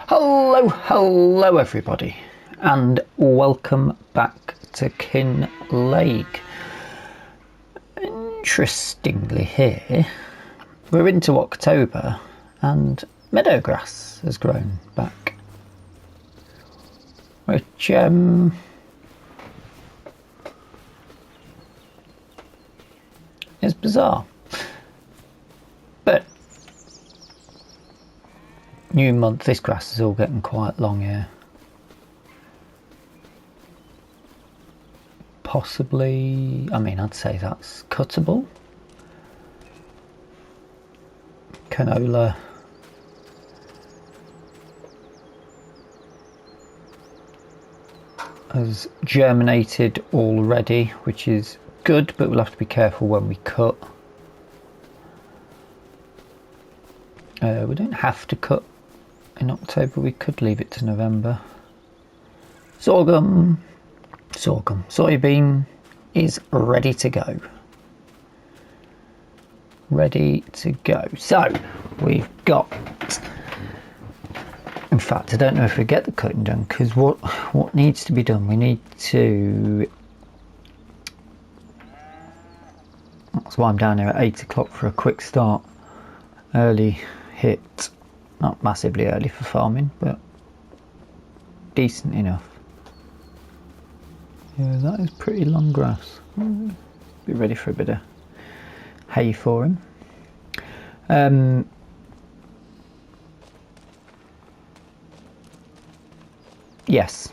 Hello everybody, and welcome back to Kinlaig. Interestingly here, we're into October and meadowgrass has grown back, which is bizarre. But new month, this grass is all getting quite long here. Possibly, I mean, I'd say that's cuttable. Canola. Has germinated already, which is good, but we'll have to be careful when we cut. We don't have to cut in October, we could leave it to November. Sorghum, soybean is ready to go. Ready to go. So we've got, in fact, I don't know if we get the cutting done, because what needs to be done, we need to, that's why I'm down here at 8 o'clock for a quick start. Early hit, not massively early for farming, but decent enough. Yeah, that is pretty long grass. Be ready for a bit of hay for him. Yes.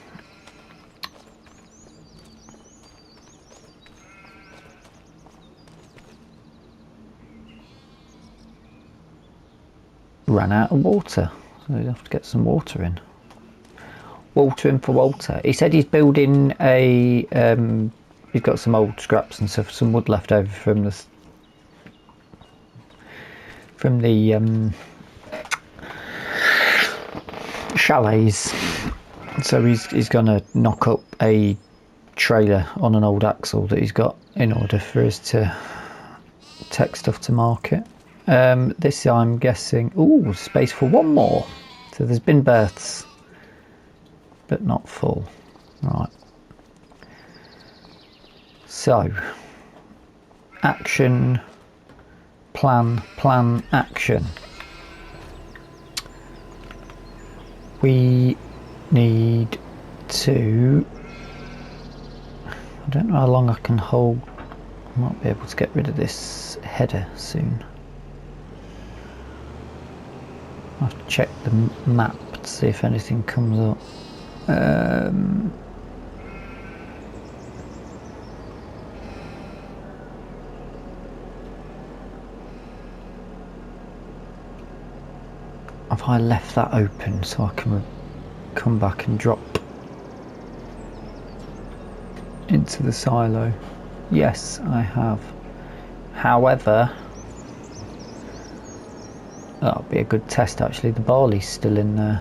Ran out of water, so we'll have to get some water in. Water in for Walter. He said he's building a, he's got some old scraps and stuff, some wood left over from the chalets. So he's going to knock up a trailer on an old axle that he's got in order for us to take stuff to market. This I'm guessing, ooh, space for one more. So there's been births, but not full. Right. So, action, plan, action. We need to, I don't know how long I can hold, I might be able to get rid of this header soon. I'll have to check the map to see if anything comes up. Have I left that open so I can come back and drop into the silo? Yes, I have. However, that'll be a good test actually. The barley's still in there.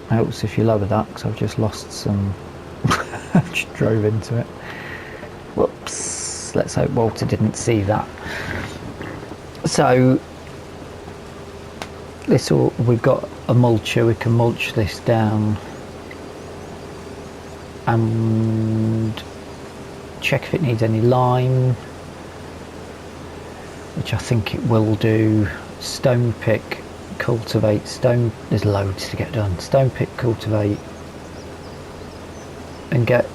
Helps if you lower that, because I've just lost some. I just drove into it. Whoops. Let's hope Walter didn't see that. So we've got a mulcher, we can mulch this down and check if it needs any lime, which I think it will do. Stone pick, cultivate, stone, there's loads to get done. Stone pick, cultivate, and get,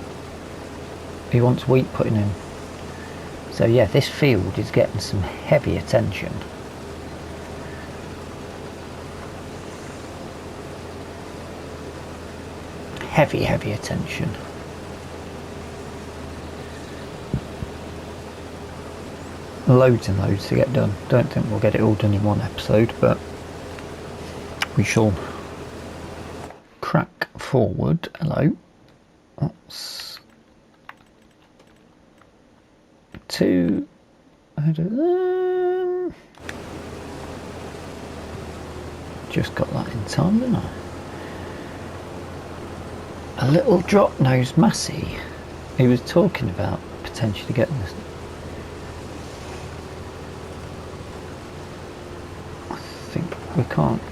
he wants wheat putting in. So yeah, this field is getting some heavy attention. Heavy attention. Loads and loads to get done. Don't think we'll get it all done in one episode, but we shall crack forward. Hello. That's two. Just got that in time, didn't I? A little drop-nosed Massey. He was talking about potentially getting this. we can't.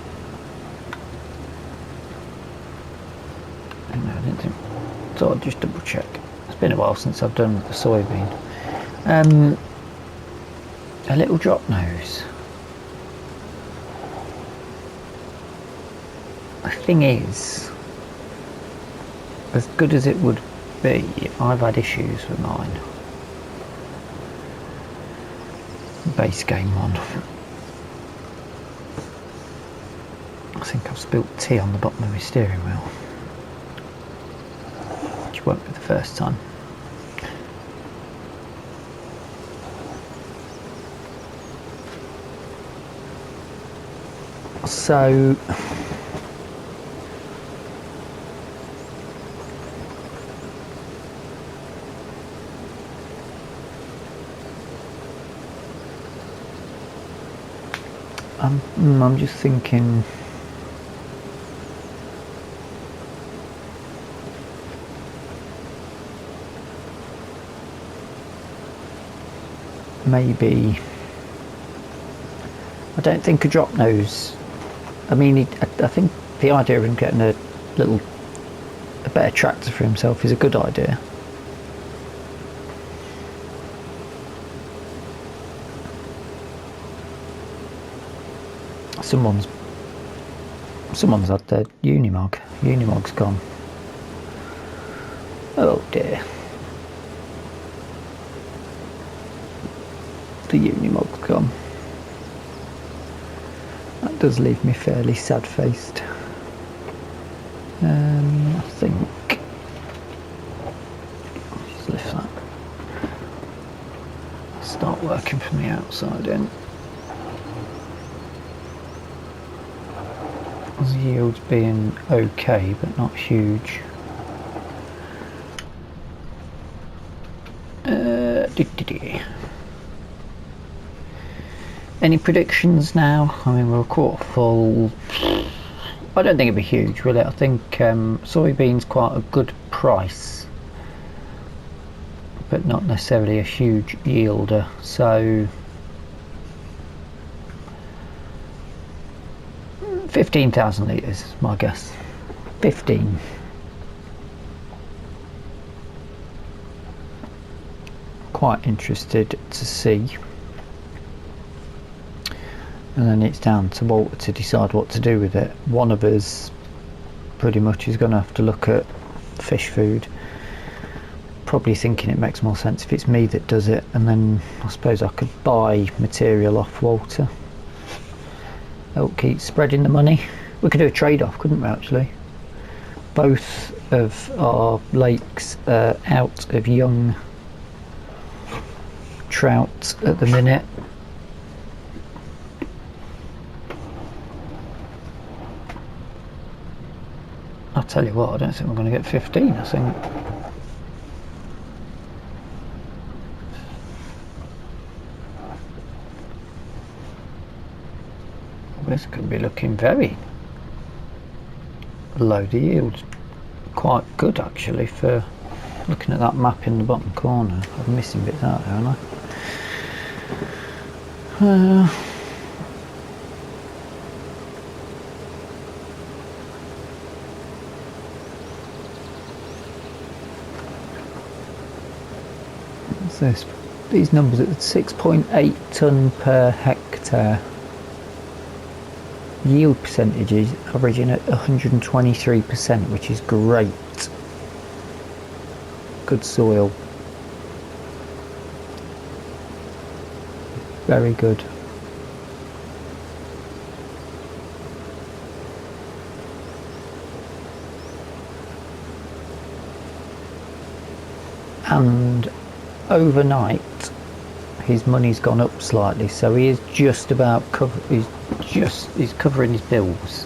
No, I didn't think. So I'll just double check. It's been a while since I've done the soybean. A little drop nose. The thing is, as good as it would be, I've had issues with mine. Base game one. I think I've spilt tea on the bottom of my steering wheel, which won't be the first time. So I'm just thinking maybe I don't think a drop nose. I mean, I think the idea of him getting a better tractor for himself is a good idea. Someone's had their Unimog. Unimog's gone. Oh dear. The Unimog's gone. That does leave me fairly sad-faced. I think. Just lift that. Start working from the outside in. The yield's being okay, but not huge. Any predictions now? I mean, we're a quarter full. I don't think it'd be huge, will it? I think soybeans quite a good price, but not necessarily a huge yielder. So 15,000 litres is my guess. 15. Quite interested to see. And then it's down to Walter to decide what to do with it. One of us pretty much is going to have to look at fish food. Probably thinking it makes more sense if it's me that does it, and then I suppose I could buy material off Walter. That'll keep spreading the money. We could do a trade-off, couldn't we, actually? Both of our lakes are out of young trout at the minute. I'll tell you what, I don't think we're going to get 15, I think. This could be looking very low. The yield's quite good actually for looking at that map in the bottom corner. I'm missing bits out there, aren't I? What's this? These numbers at 6.8 tonne per hectare. Yield percentages averaging at 123%, which is great. Good soil. Very good. And overnight his money's gone up slightly, so he is just about he's covering his bills,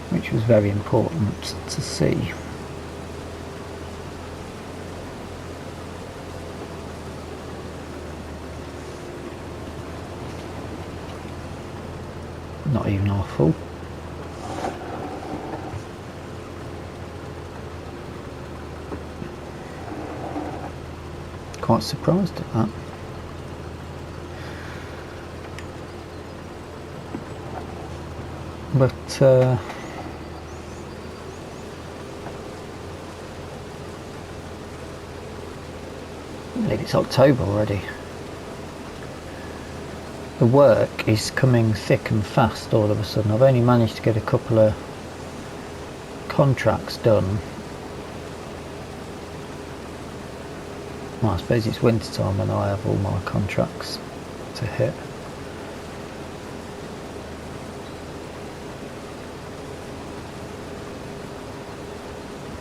which was very important to see. Not even awful. Quite surprised at that. But I believe it's October already. The work is coming thick and fast all of a sudden. I've only managed to get a couple of contracts done. Well, I suppose it's winter time and I have all my contracts to hit.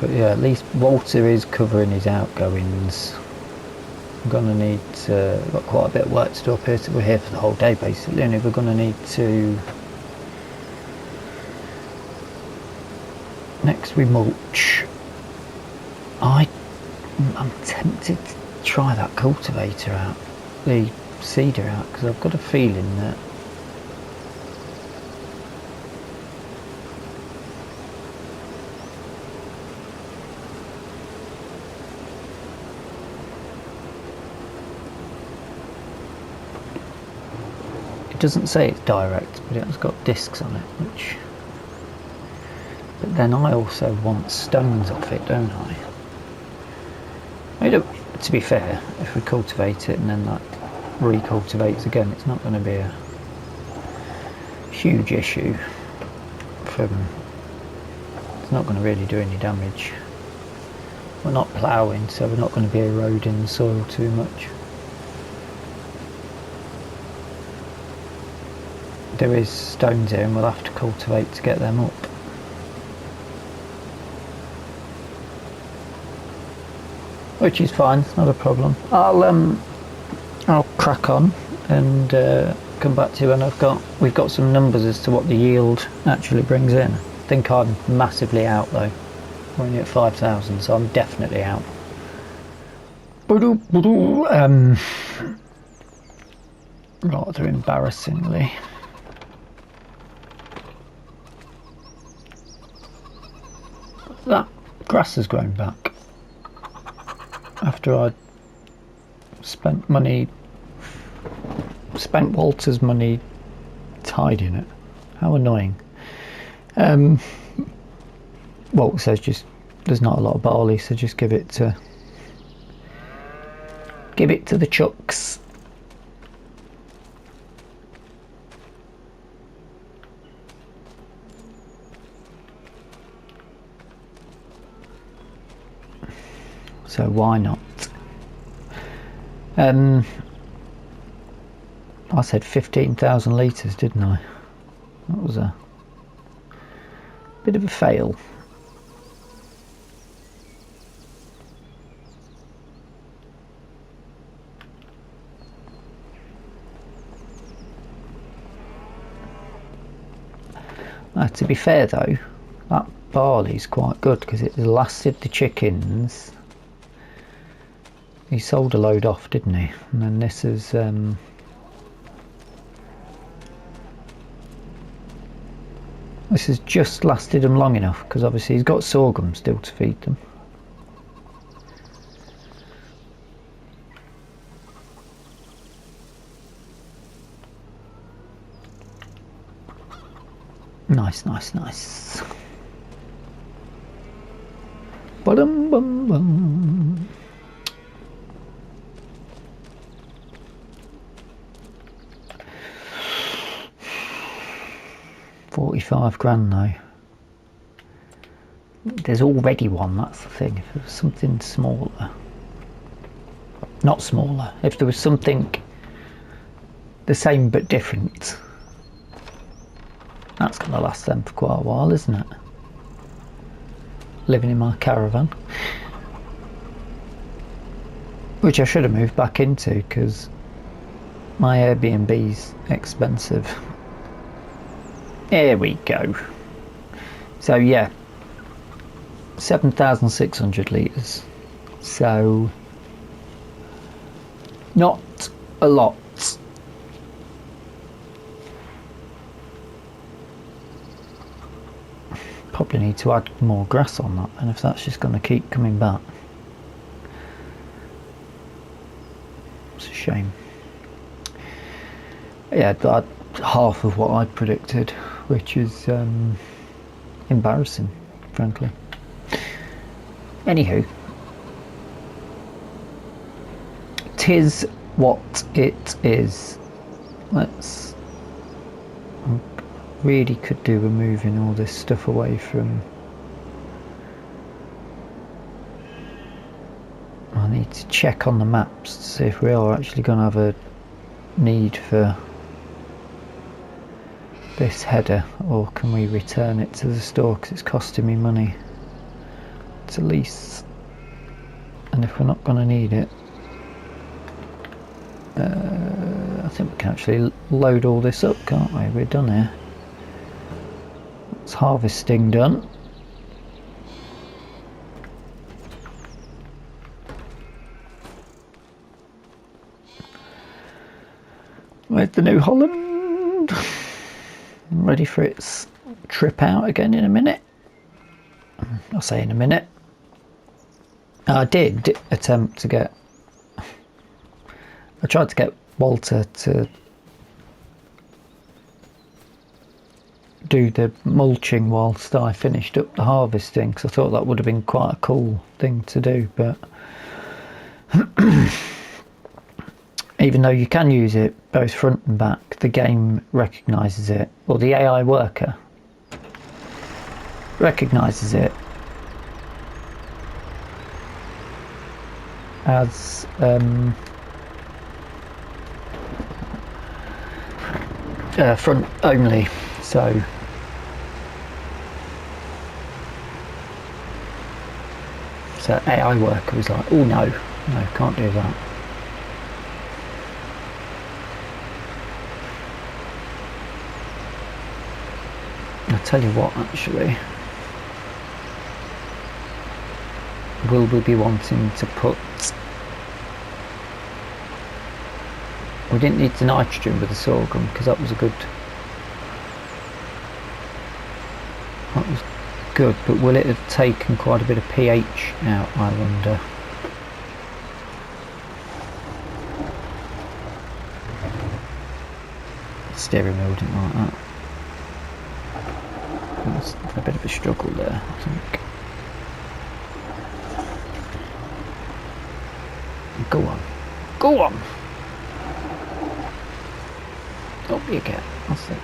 But yeah, at least Walter is covering his outgoings. I'm going to need to, got quite a bit of work to do up here, so we're here for the whole day basically, and we're going to need to, next we mulch. I'm tempted to try that cultivator out, the seeder out, because I've got a feeling that it doesn't say it's direct, but it has got discs on it, which, but then I also want stones off it, don't I? To be fair, if we cultivate it and then that recultivates again, it's not going to be a huge issue. It's not going to really do any damage. We're not ploughing, so we're not going to be eroding the soil too much. There is stones here and we'll have to cultivate to get them up. Which is fine, it's not a problem. I'll crack on and come back to you when we've got some numbers as to what the yield actually brings in. I think I'm massively out though. We're only at 5,000, so I'm definitely out. Rather embarrassingly. That grass has grown back after I'd spent Walter's money tidying it. How annoying. Walter says just there's not a lot of barley, so just give it to the chucks. So why not? I said 15,000 litres, didn't I? That was a bit of a fail. To be fair though, that barley's quite good because it lasted the chickens. He sold a load off, didn't he? And then this is this has just lasted him long enough because obviously he's got sorghum still to feed them. Nice, nice, nice. Bum bum bum. £45,000 though. There's already one, that's the thing. If there was something smaller, not smaller, if there was something the same but different, that's going to last them for quite a while, isn't it? Living in my caravan, which I should have moved back into because my Airbnb's expensive. There we go. So yeah, 7,600 litres. So not a lot. Probably need to add more grass on that, and if that's just going to keep coming back, it's a shame. Yeah, half of what I predicted. which is embarrassing, frankly. Anywho, 'tis what it is. Let's... I really could do with moving all this stuff away from... I need to check on the maps to see if we are actually going to have a need for this header, or can we return it to the store because it's costing me money to lease, and if we're not going to need it, I think we can actually load all this up, can't we? We're done here. It's harvesting done. Where's the New Holland? I'm ready for its trip out again in a minute. I'll say in a minute. I did attempt to get... I tried to get Walter to do the mulching whilst I finished up the harvesting, because I thought that would have been quite a cool thing to do, but even though you can use it both front and back, the game recognises it, or the AI worker recognises it as front only, so AI worker was like, oh no, can't do that. I'll tell you what, actually, will we be wanting to put... We didn't need the nitrogen with the sorghum because that was good, but will it have taken quite a bit of pH out, I wonder? The steering wheel didn't like that. That's a bit of a struggle there, I think. Go on. Go on! Up you get. That's it.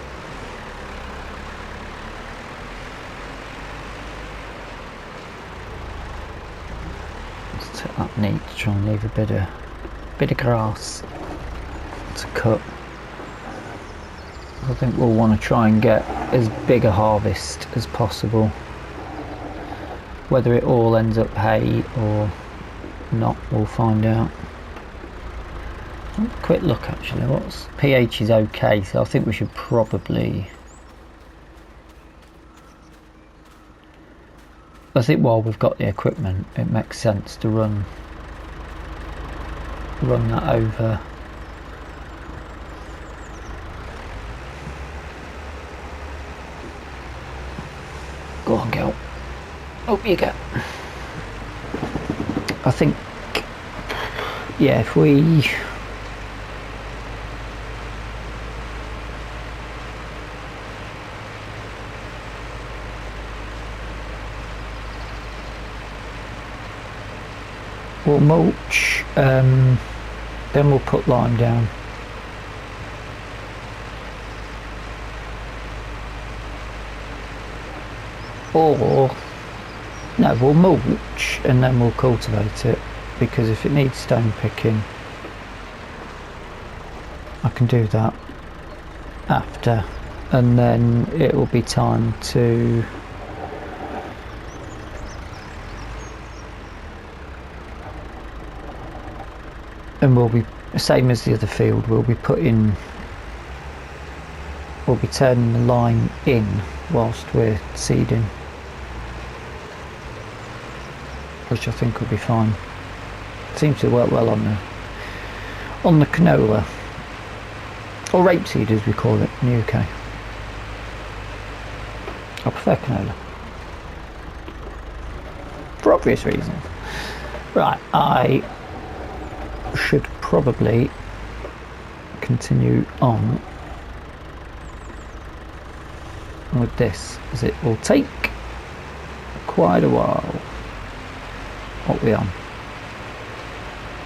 Let's take that neat to try and leave a bit of grass to cut. I think we'll want to try and get as big a harvest as possible. Whether it all ends up hay or not, we'll find out. Quick look, actually, what's pH is okay, so I think we should probably... I think while we've got the equipment, it makes sense to run that over. Go on, girl. Up you go. I think, yeah, if we... We'll mulch, then we'll put lime down. Or, no, we'll mulch and then we'll cultivate it, because if it needs stone picking, I can do that after, and then it will be time to and we'll be, same as the other field, we'll be turning the line in whilst we're seeding, which I think will be fine. Seems to work well on the canola, or rapeseed as we call it in the UK. I prefer canola for obvious reasons. Right, I should probably continue on problem with this is it will take quite a while. What are we on?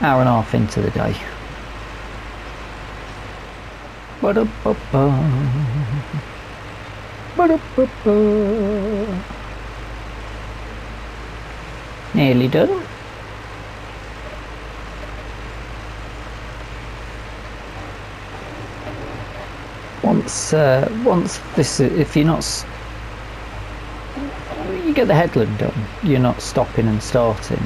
Hour and a half into the day. Ba-da-ba-ba. Ba-da-ba-ba. Nearly done. Once this, if you're not, you get the headland done, you're not stopping and starting,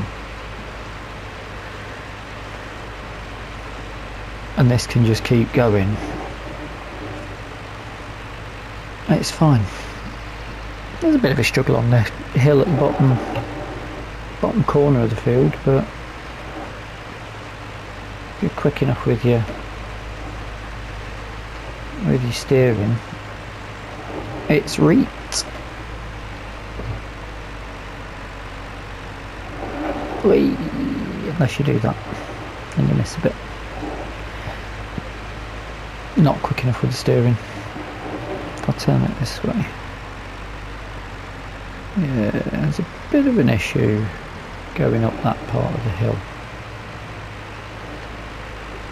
and this can just keep going. It's fine. There's a bit of a struggle on the hill at the bottom corner of the field, but if you're quick enough with your steering, it's reaped. Whee! Unless you do that, then you miss a bit. Not quick enough with the steering. If I turn it this way, yeah, there's a bit of an issue going up that part of the hill.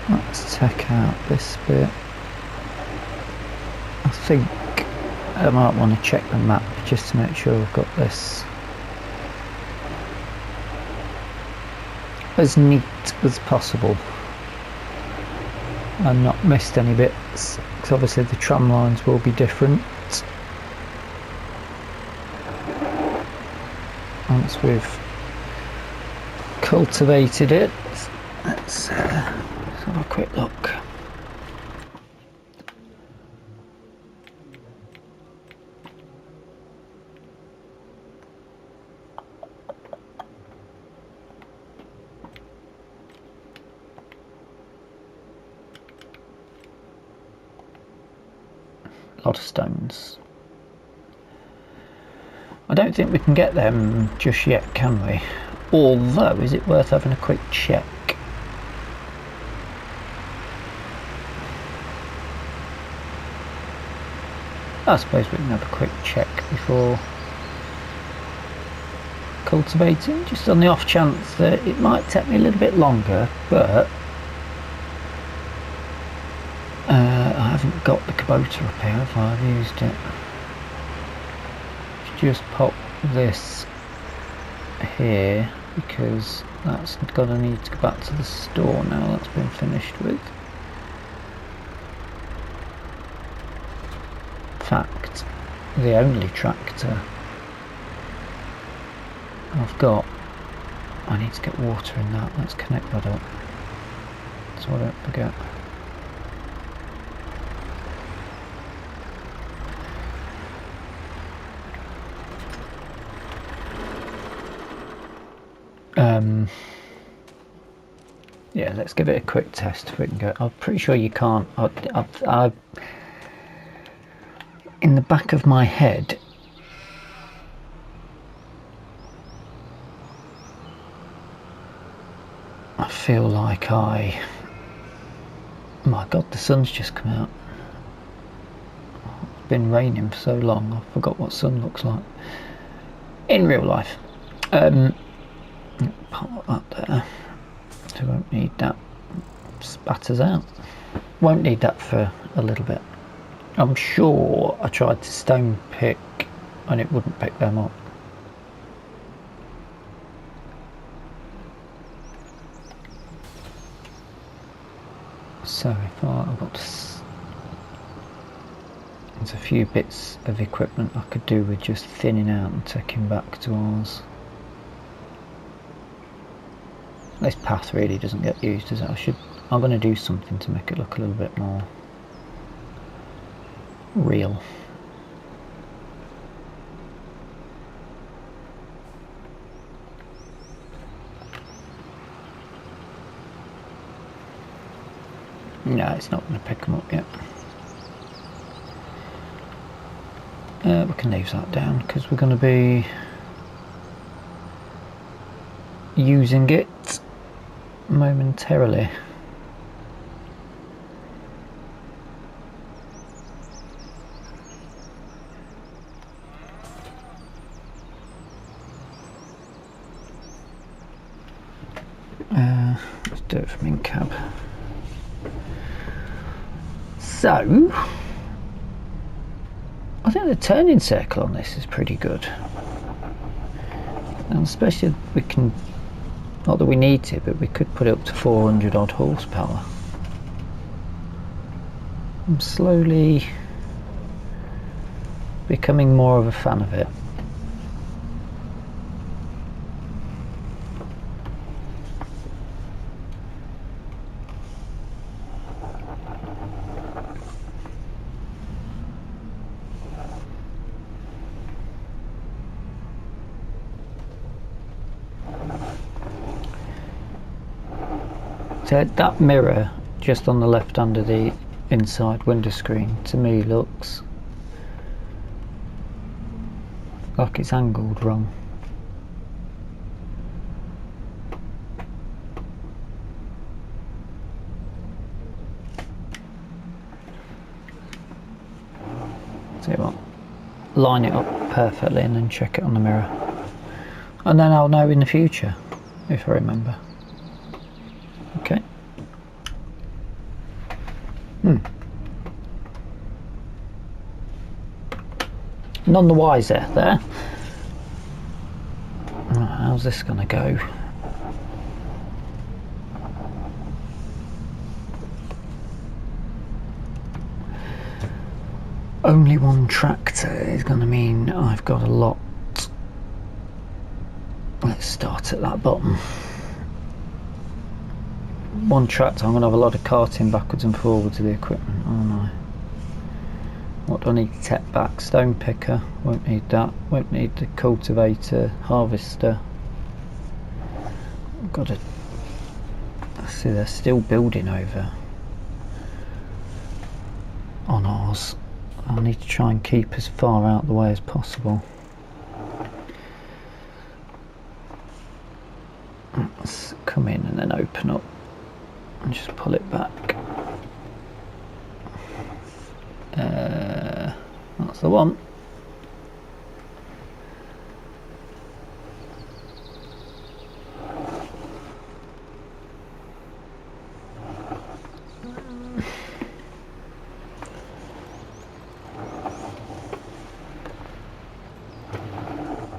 Let's take out this bit. I think I might want to check the map just to make sure I've got this as neat as possible and not missed any bits, because obviously the tram lines will be different once we've cultivated it. Let's have a quick look. Lot of stones. I don't think we can get them just yet, can we? Although, is it worth having a quick check? I suppose we can have a quick check before cultivating, just on the off chance that it might take me a little bit longer, but I haven't got the Kubota up here, have I? I've used it. Just pop this here because that's gonna need to go back to the store now that's been finished with. In fact, the only tractor I've got, I need to get water in that. Let's connect that up so I don't forget. Yeah, let's give it a quick test if we can go. I'm pretty sure you can't. I in the back of my head, I feel like my God, the sun's just come out. It's been raining for so long, I forgot what sun looks like in real life. Pop that there. So we won't need that. Spatters out. Won't need that for a little bit. I'm sure I tried to stone pick and it wouldn't pick them up. So if I've got there's a few bits of equipment I could do with just thinning out and taking back to ours. This path really doesn't get used, does it? I'm going to do something to make it look a little bit more real. No, it's not going to pick them up yet. We can leave that down because we're going to be using it momentarily. let's do it from in cab. So I think the turning circle on this is pretty good, and especially we can, not that we need to, but we could put it up to 400 odd horsepower. I'm slowly becoming more of a fan of it. So that mirror just on the left under the inside window screen to me looks like it's angled wrong. See what? Line it up perfectly and then check it on the mirror, and then I'll know in the future if I remember. Okay. None the wiser there. How's this going to go? Only one tractor is going to mean I've got a lot. Let's start at that bottom. One tractor, I'm going to have a lot of carting backwards and forwards of the equipment. Oh no. What do I need to take back? Stone picker, won't need that. Won't need the cultivator, harvester. I've got to, I see they're still building over on ours. I need to try and keep as far out the way as possible. Let's come in and then open up and just pull it back. That's the one.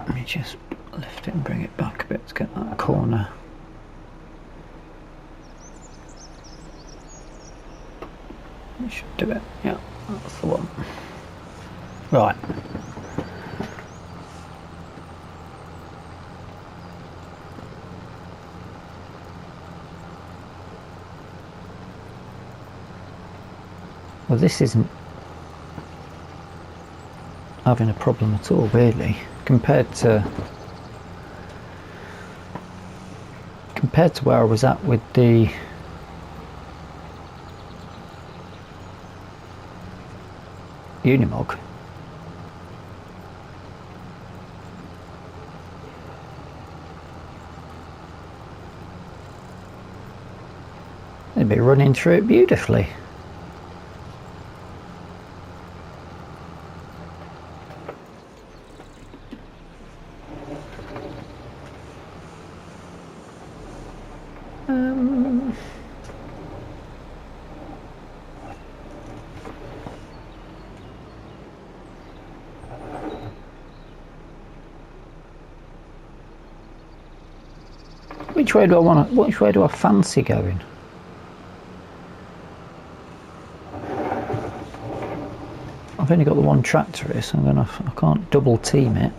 Let me just lift it and bring it back a bit to get that corner. That should do it. Yeah, that's the one. Right. Well, this isn't having a problem at all, really, compared to where I was at with the Unimog. They'd be running through it beautifully. Which way do I want to? Which way do I fancy going? I've only got the one tractor here, so I can't double team it.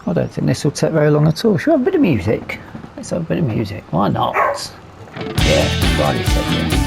I don't think this will take very long at all. Should we have a bit of music? Let's have a bit of music. Why not? Yeah, Riley said yeah.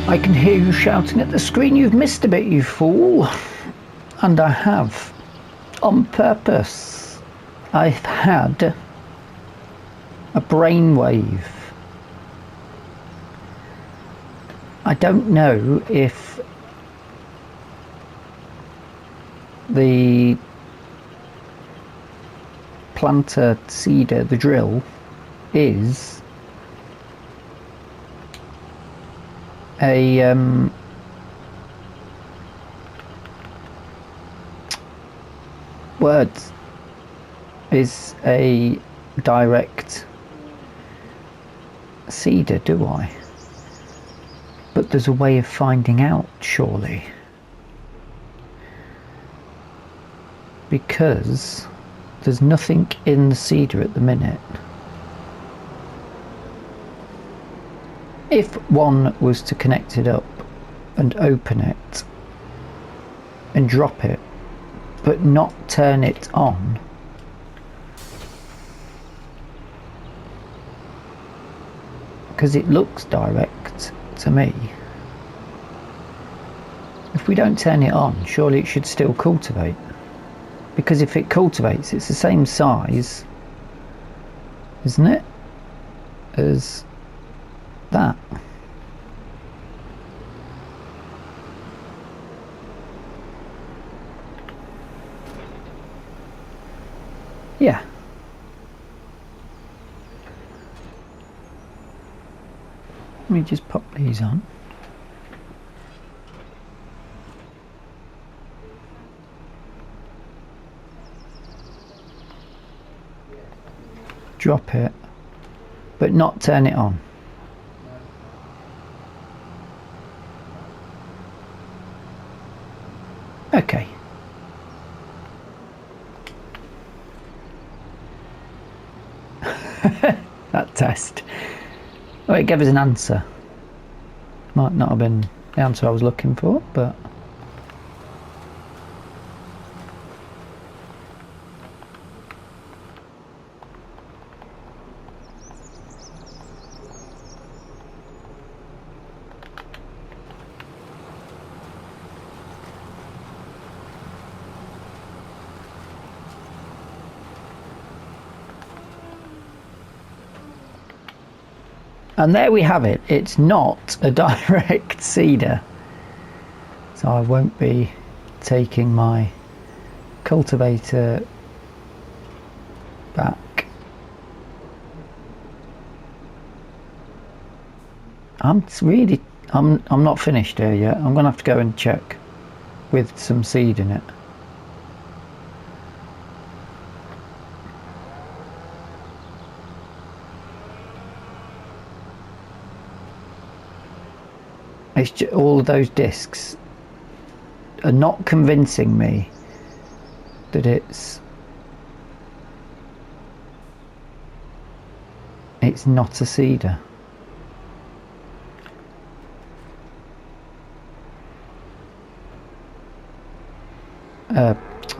I can hear you shouting at the screen. You've missed a bit, you fool. And I have. On purpose. I've had a brainwave. I don't know if the planter seeder, the drill, is a words is a direct seeder, do I? But there's a way of finding out, surely, because there's nothing in the seeder at the minute. If one was to connect it up and open it and drop it, but not turn it on, because it looks direct to me. If we don't turn it on, surely it should still cultivate. Because if it cultivates, it's the same size, isn't it, as that. Yeah. Let me just pop these on. Drop it, but not turn it on. Okay. That test. Oh, it gave us an answer. Might not have been the answer I was looking for, but and there we have it. It's not a direct seeder, so I won't be taking my cultivator back. I'm not finished here yet. I'm gonna have to go and check with some seed in it. It's just, all of those discs are not convincing me that it's not a seeder.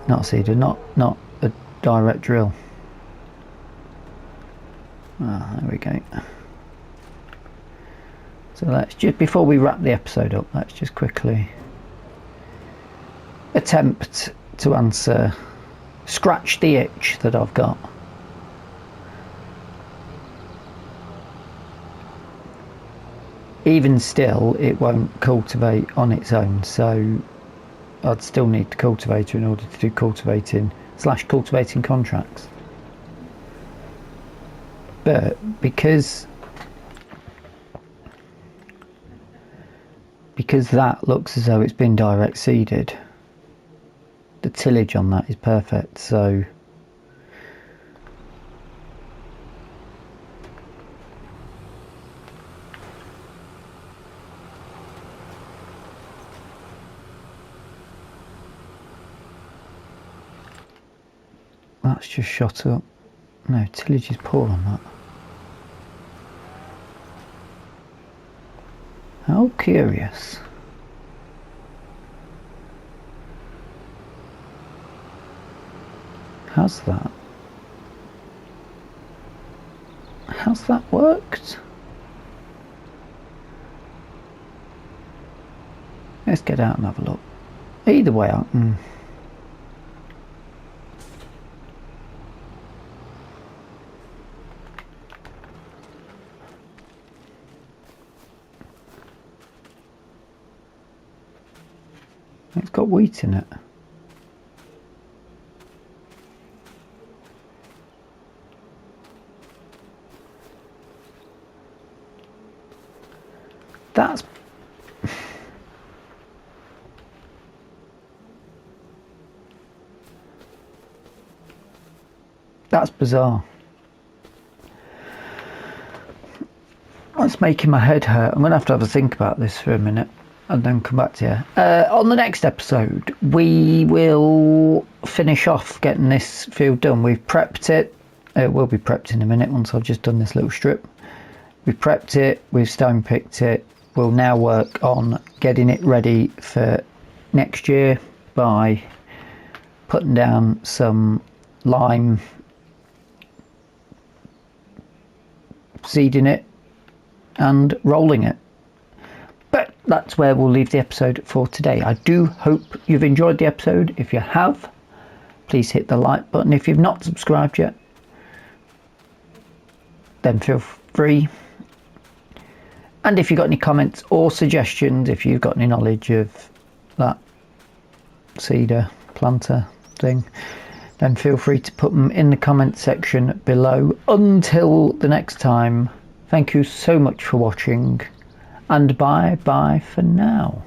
Not a seeder, not a direct drill. Ah, there we go. So let's just, before we wrap the episode up, let's just quickly attempt to answer, scratch the itch that I've got. Even still, it won't cultivate on its own, so I'd still need the cultivator in order to do cultivating / cultivating contracts. But because that looks as though it's been direct seeded, the tillage on that is perfect, so that's just shot up. No, tillage is poor on that. How curious. How's that? How's that worked? Let's get out and have a look. Either way, it's got wheat in it. That's bizarre. That's making my head hurt. I'm going to have a think about this for a minute and then come back to you. On the next episode, we will finish off getting this field done. We've prepped it. It will be prepped in a minute once I've just done this little strip. We've prepped it. We've stone picked it. We'll now work on getting it ready for next year by putting down some lime, seeding it and rolling it. But that's where we'll leave the episode for today. I do hope you've enjoyed the episode. If you have, please hit the like button. If you've not subscribed yet, then feel free. And if you've got any comments or suggestions, if you've got any knowledge of that cedar planter thing, then feel free to put them in the comment section below. Until the next time, thank you so much for watching, and bye for now.